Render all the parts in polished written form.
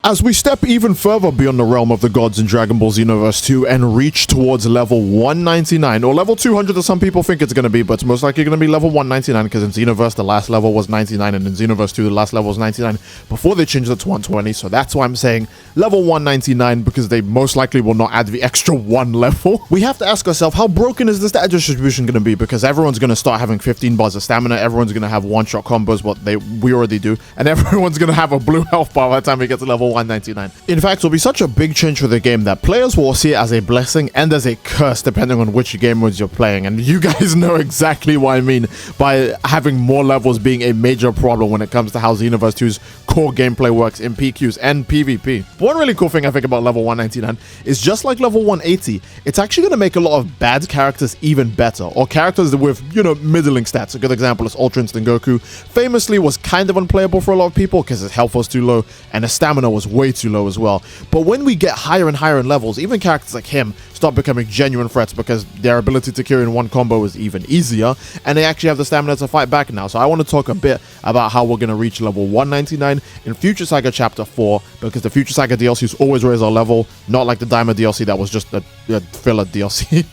As we step even further beyond the realm of the gods in Dragon Ball Xenoverse 2 and reach towards level 199, or level 200 as some people think it's going to be, but it's most likely going to be level 199 because in Xenoverse the last level was 99 and in Xenoverse 2 the last level was 99 before they changed it to 120, so that's why I'm saying level 199 because they most likely will not add the extra one level. We have to ask ourselves, how broken is the stat distribution going to be? Because everyone's going to start having 15 bars of stamina, everyone's going to have one-shot combos, what we already do, and everyone's going to have a blue health bar by the time we get to level 199. In fact, it'll be such a big change for the game that players will see it as a blessing and as a curse depending on which game modes you're playing, and you guys know exactly what I mean by having more levels being a major problem when it comes to how Xenoverse 2's core gameplay works in PQs and PvP. One really cool thing I think about level 199 is just like level 180, it's actually going to make a lot of bad characters even better, or characters with, middling stats. A good example is Ultra Instinct Goku. Famously was kind of unplayable for a lot of people because his health was too low and his stamina was way too low as well. But when we get higher and higher in levels, even characters like him start becoming genuine threats because their ability to carry in one combo is even easier, and they actually have the stamina to fight back now. So I want to talk a bit about how we're going to reach level 199 in Future Saga Chapter 4, because the Future Saga DLCs always raise our level, not like the Daima DLC that was just a filler DLC.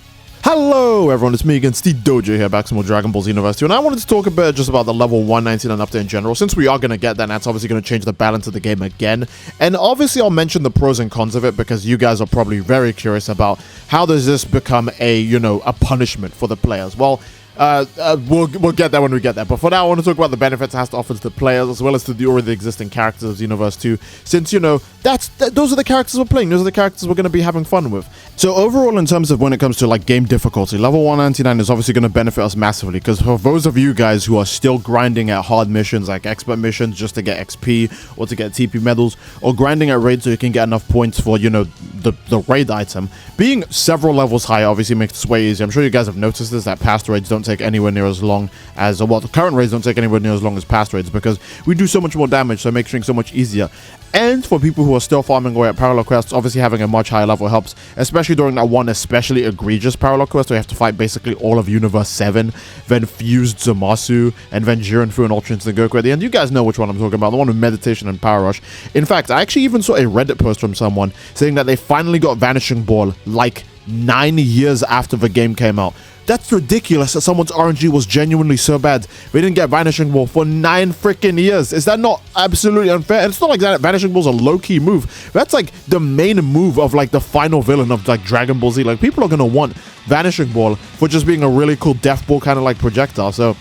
Hello everyone, it's me again, Steve Dojo here, back to more Dragon Ball Xenoverse 2, and I wanted to talk a bit just about the level 199 update in general, since we are going to get that, and that's obviously going to change the balance of the game again. And obviously I'll mention the pros and cons of it, because you guys are probably very curious about how does this become a, a punishment for the players. Well, we'll get there when we get there, but for now I want to talk about the benefits it has to offer to the players as well as to the already existing characters of Xenoverse 2, since those are the characters we're playing, those are the characters we're going to be having fun with. So overall, in terms of when it comes to like game difficulty, level 199 is obviously going to benefit us massively, because for those of you guys who are still grinding at hard missions like expert missions just to get XP or to get TP medals, or grinding at raids so you can get enough points for the raid item, being several levels higher obviously makes it way easier. I'm sure you guys have noticed this, that past raids don't take anywhere near as long as, well, the current raids don't take anywhere near as long as past raids, because we do so much more damage, so it makes things so much easier. And for people who are still farming away at parallel quests, obviously having a much higher level helps, especially during that one especially egregious parallel quest where you have to fight basically all of Universe 7, then fused Zamasu, and then Jiren and Ultra Instinct Goku at the end. You guys know which one I'm talking about, the one with meditation and power rush. In fact, I actually even saw a Reddit post from someone saying that they finally got Vanishing Ball like 9 years after the game came out. That's ridiculous that someone's RNG was genuinely so bad they didn't get Vanishing Ball for 9 freaking years. Is that not absolutely unfair? And it's not like that Vanishing Ball's a low-key move. That's like the main move of like the final villain of like Dragon Ball Z. Like, people are gonna want Vanishing Ball for just being a really cool death ball kind of like projectile. So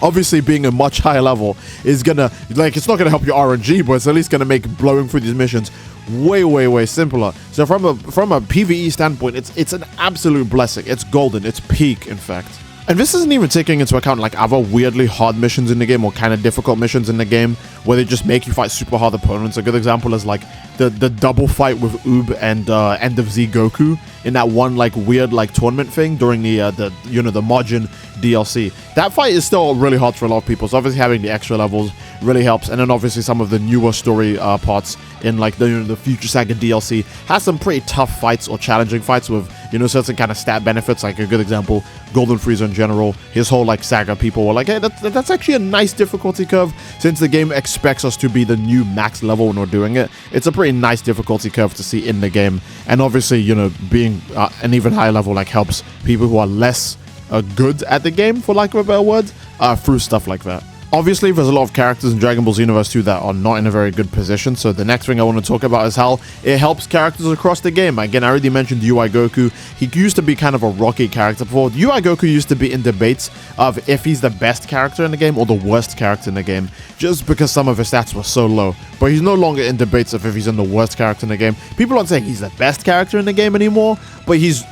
obviously being a much higher level is gonna, like, it's not gonna help your RNG, but it's at least gonna make blowing through these missions way simpler. So from a PvE standpoint, it's an absolute blessing. It's golden, it's peak in fact. And this isn't even taking into account like other weirdly hard missions in the game or kind of difficult missions in the game where they just make you fight super hard opponents. A good example is like the double fight with Oob and End of Z Goku in that one like weird like tournament thing during the Majin DLC. That fight is still really hard for a lot of people, so obviously having the extra levels really helps. And then obviously some of the newer story parts in like the Future Saga DLC has some pretty tough fights or challenging fights with certain kind of stat benefits. Like a good example, Golden Frieza in general, his whole like Saga people were like, hey, that's actually a nice difficulty curve, since the game expects us to be the new max level when we're doing it. It's a pretty nice difficulty curve to see in the game, and obviously being an even higher level like helps people who are less good at the game, for lack of a better word, through stuff like that. Obviously, there's a lot of characters in Dragon Ball Xenoverse 2 that are not in a very good position, so the next thing I want to talk about is how it helps characters across the game. Again, I already mentioned UI Goku. He used to be kind of a rocky character before. UI Goku used to be in debates of if he's the best character in the game or the worst character in the game, just because some of his stats were so low. But he's no longer in debates of if he's in the worst character in the game. People aren't saying he's the best character in the game anymore, but he's,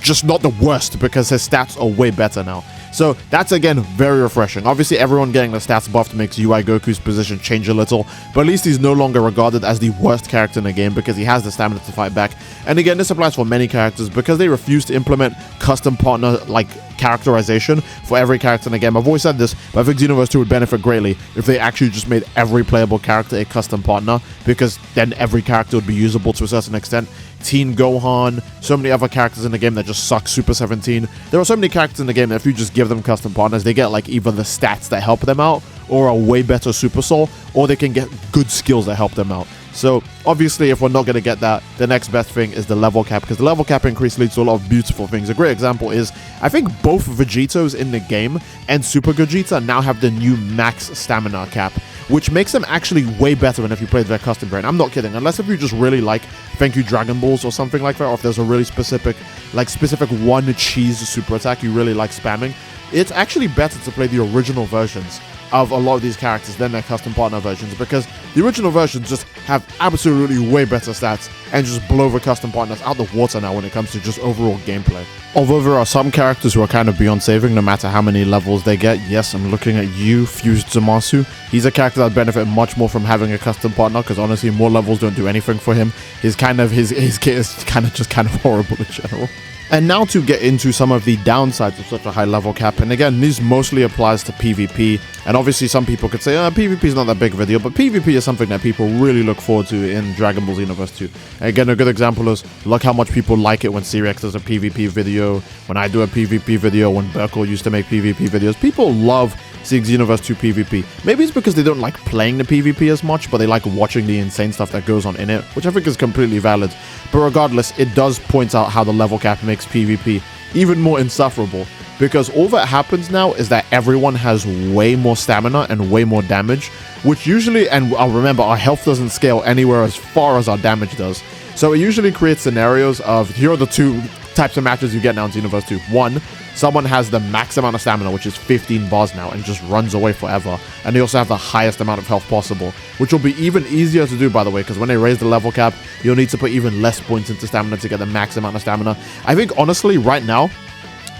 just not the worst because his stats are way better now. So that's, again, very refreshing. Obviously, everyone getting the stats buffed makes UI Goku's position change a little, but at least he's no longer regarded as the worst character in the game because he has the stamina to fight back. And again, this applies for many characters because they refuse to implement custom partner like characterization for every character in the game. I've always said this, but I think Xenoverse 2 would benefit greatly if they actually just made every playable character a custom partner, because then every character would be usable to a certain extent. Teen Gohan, so many other characters in the game that just suck Super 17. There are so many characters in the game that if you just give them custom partners, they get like either the stats that help them out or a way better Super Soul, or they can get good skills that help them out. So obviously, if we're not going to get that, the next best thing is the level cap, because the level cap increase leads to a lot of beautiful things. A great example is, I think both Vegetos in the game and Super Gogeta now have the new max stamina cap, which makes them actually way better than if you played their custom brand. I'm not kidding, unless if you just really like Thank You Dragon Balls or something like that, or if there's a really specific one cheese super attack you really like spamming, it's actually better to play the original versions of a lot of these characters than their custom partner versions, because the original versions just have absolutely way better stats and just blow the custom partners out the water now when it comes to just overall gameplay. Although there are some characters who are kind of beyond saving no matter how many levels they get. Yes, I'm looking at you, Fused Zamasu. He's a character that benefit much more from having a custom partner, because honestly more levels don't do anything for him. His kit is kind of horrible in general. And now to get into some of the downsides of such a high level cap, and again, this mostly applies to PvP, and obviously some people could say, PvP is not that big of a deal, but PvP is something that people really look forward to in Dragon Ball Xenoverse 2. And again, a good example is, look how much people like it when Cyrex does a PvP video, when I do a PvP video, when Burkle used to make PvP videos. People love seeing Xenoverse 2 PvP. Maybe it's because they don't like playing the PvP as much, but they like watching the insane stuff that goes on in it, which I think is completely valid. But regardless, it does point out how the level cap makes PvP even more insufferable, because all that happens now is that everyone has way more stamina and way more damage, which usually, and I'll remember, our health doesn't scale anywhere as far as our damage does. So it usually creates scenarios of, here are the two types of matches you get now in Xenoverse 2. One, someone has the max amount of stamina, which is 15 bars now, and just runs away forever. And they also have the highest amount of health possible, which will be even easier to do, by the way, because when they raise the level cap, you'll need to put even less points into stamina to get the max amount of stamina. I think, honestly, right now,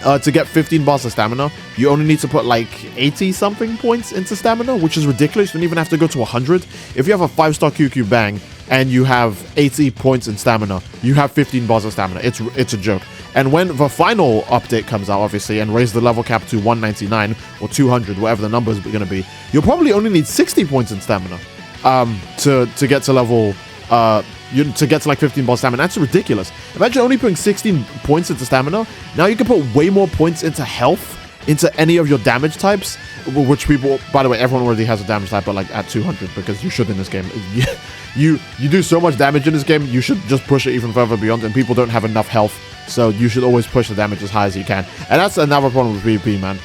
to get 15 bars of stamina, you only need to put like 80-something points into stamina, which is ridiculous. You don't even have to go to 100. If you have a 5-star QQ Bang and you have 80 points in stamina, you have 15 bars of stamina. It's a joke. And when the final update comes out, obviously, and raise the level cap to 199 or 200, whatever the number is going to be, you'll probably only need 60 points in stamina to get to level to get to like 15 bars stamina. That's ridiculous. Imagine only putting 16 points into stamina. Now you can put way more points into health, into any of your damage types, which people, by the way, everyone already has a damage type, but like at 200, because you should in this game. You do so much damage in this game, you should just push it even further beyond, and people don't have enough health, so you should always push the damage as high as you can. And that's another problem with PvP, man.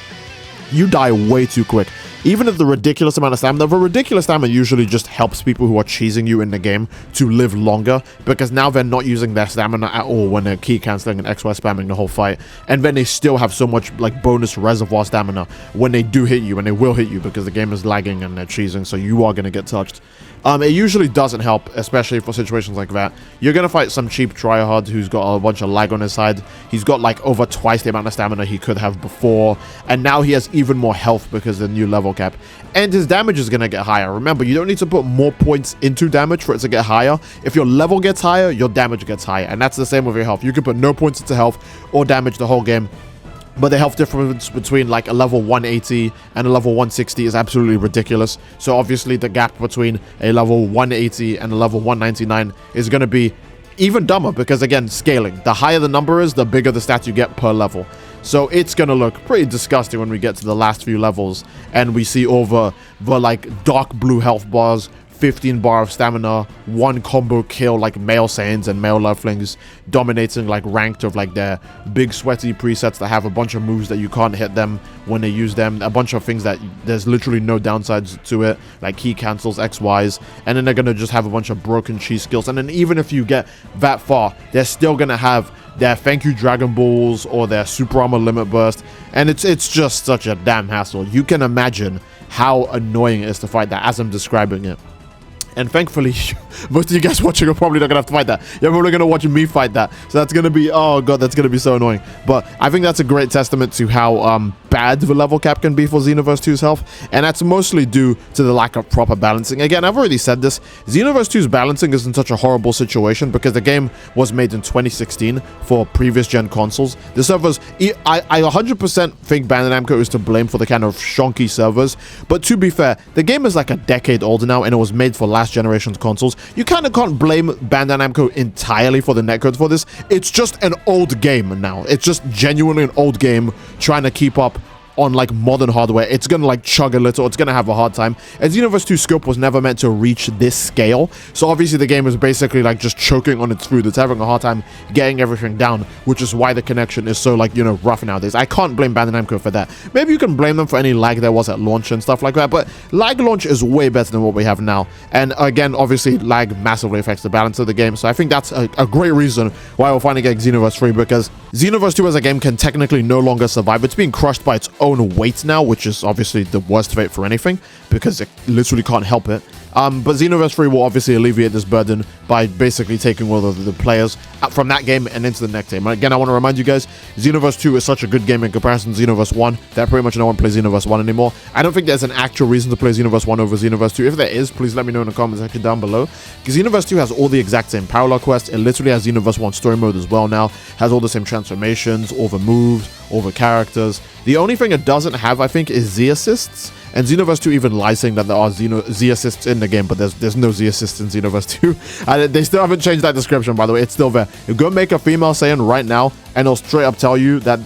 You die way too quick. Even if the ridiculous amount of stamina, the ridiculous stamina usually just helps people who are cheesing you in the game to live longer, because now they're not using their stamina at all when they're key cancelling and XY spamming the whole fight, and then they still have so much like bonus reservoir stamina when they do hit you, and they will hit you because the game is lagging and they're cheesing, so you are going to get touched. It usually doesn't help, especially for situations like that. You're going to fight some cheap tryhard who's got a bunch of lag on his side. He's got like over twice the amount of stamina he could have before, and now he has even more health because of the new level cap. And his damage is going to get higher. Remember, you don't need to put more points into damage for it to get higher. If your level gets higher, your damage gets higher. And that's the same with your health. You can put no points into health or damage the whole game. But the health difference between like a level 180 and a level 160 is absolutely ridiculous. So obviously the gap between a level 180 and a level 199 is going to be even dumber, because again, scaling. The higher the number is, the bigger the stats you get per level. So it's going to look pretty disgusting when we get to the last few levels and we see all the like dark blue health bars, 15 bar of stamina, one combo kill like male Saiyans and male Loveflings, dominating like ranked of like their big sweaty presets that have a bunch of moves that you can't hit them when they use them, a bunch of things that there's literally no downsides to it, like key cancels, XYs, and then they're going to just have a bunch of broken cheese skills. And then even if you get that far, they're still going to have their Thank You Dragon Balls or their Super Armor Limit Burst, and it's just such a damn hassle. You can imagine how annoying it is to fight that as I'm describing it. And thankfully, most of you guys watching are probably not going to have to fight that. You're probably going to watch me fight that. So that's going to be, oh god, that's going to be so annoying. But I think that's a great testament to how bad the level cap can be for Xenoverse 2's health. And that's mostly due to the lack of proper balancing. Again, I've already said this. Xenoverse 2's balancing is in such a horrible situation because the game was made in 2016 for previous gen consoles. The servers, I 100% think Bandai Namco is to blame for the kind of shonky servers. But to be fair, the game is like a decade older now and it was made for last generation's consoles. You kind of can't blame Bandai Namco entirely for the netcode for this. It's just an old game now. It's just genuinely an old game trying to keep up on like modern hardware, it's gonna like chug a little, it's gonna have a hard time. And Xenoverse 2 scope was never meant to reach this scale, so obviously the game is basically like just choking on its food. It's having a hard time getting everything down, which is why the connection is so like, you know, rough nowadays. I can't blame Bandai Namco for that. Maybe you can blame them for any lag there was at launch and stuff like that, but lag launch is way better than what we have now. And again, obviously lag massively affects the balance of the game, so I think that's a great reason why we're finally getting Xenoverse 3, because Xenoverse 2 as a game can technically no longer survive. It's being crushed by its own weight now, which is obviously the worst fate for anything, because it literally can't help it. But Xenoverse 3 will obviously alleviate this burden by basically taking all of the players from that game and into the next game. And again, I want to remind you guys, Xenoverse 2 is such a good game in comparison to Xenoverse 1 that pretty much no one plays Xenoverse 1 anymore. I don't think there's an actual reason to play Xenoverse 1 over Xenoverse 2. If there is, please let me know in the comments section down below. Because Xenoverse 2 has all the exact same parallel quests. It literally has Xenoverse 1 story mode as well now. Has all the same transformations, all the moves, all the characters. The only thing it doesn't have, I think, is Z assists. And Xenoverse 2 even lies saying that there are Z assists in the game, but there's no Z assists in Xenoverse 2. And they still haven't changed that description, by the way. It's still there. You go make a female Saiyan right now, and it'll straight up tell you that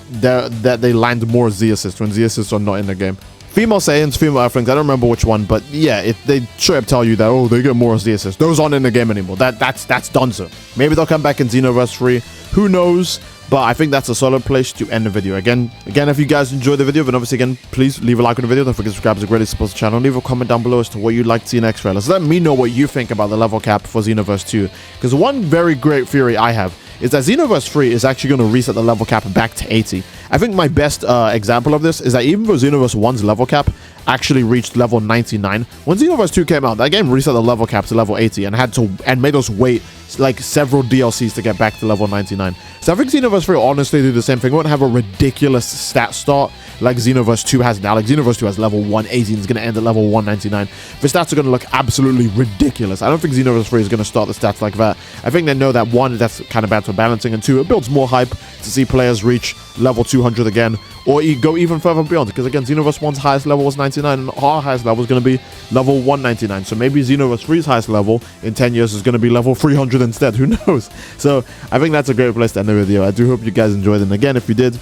they land more Z assists when Z assists are not in the game. Female Saiyans, female Earthlings, I don't remember which one, but yeah, they straight up tell you that, oh, they get more Z assists. Those aren't in the game anymore. That's done, so. Maybe they'll come back in Xenoverse 3. Who knows? But I think that's a solid place to end the video. Again, if you guys enjoyed the video, then obviously, again, please leave a like on the video. Don't forget to subscribe. It's a great support the channel. Leave a comment down below as to what you'd like to see next, fellas. Let me know what you think about the level cap for Xenoverse 2. Because one very great theory I have is that Xenoverse 3 is actually going to reset the level cap back to 80. I think my best example of this is that even though Xenoverse 1's level cap actually reached level 99, when Xenoverse 2 came out, that game reset the level cap to level 80 and made us wait like several DLCs to get back to level 99. So I think Xenoverse 3 will honestly do the same thing. It won't have a ridiculous stat start like Xenoverse 2 has now. Like Xenoverse 2 has level 180 and is going to end at level 199. The stats are going to look absolutely ridiculous. I don't think Xenoverse 3 is going to start the stats like that. I think they know that, one, that's kind of bad for balancing, and two, it builds more hype to see players reach level 200 again, or go even further beyond, because again, Xenoverse 1's highest level was 99, and our highest level is going to be level 199. So maybe Xenoverse 3's highest level in 10 years is going to be level 300 instead. Who knows? So I think that's a great place to end the video. I do hope you guys enjoyed, and again, if you did,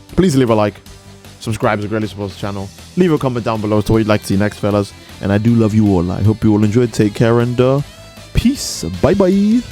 please leave a like, subscribe to greatly support the channel, leave a comment down below as to what you'd like to see next, fellas. And I do love you all. I hope you all enjoyed. Take care and peace. Bye bye.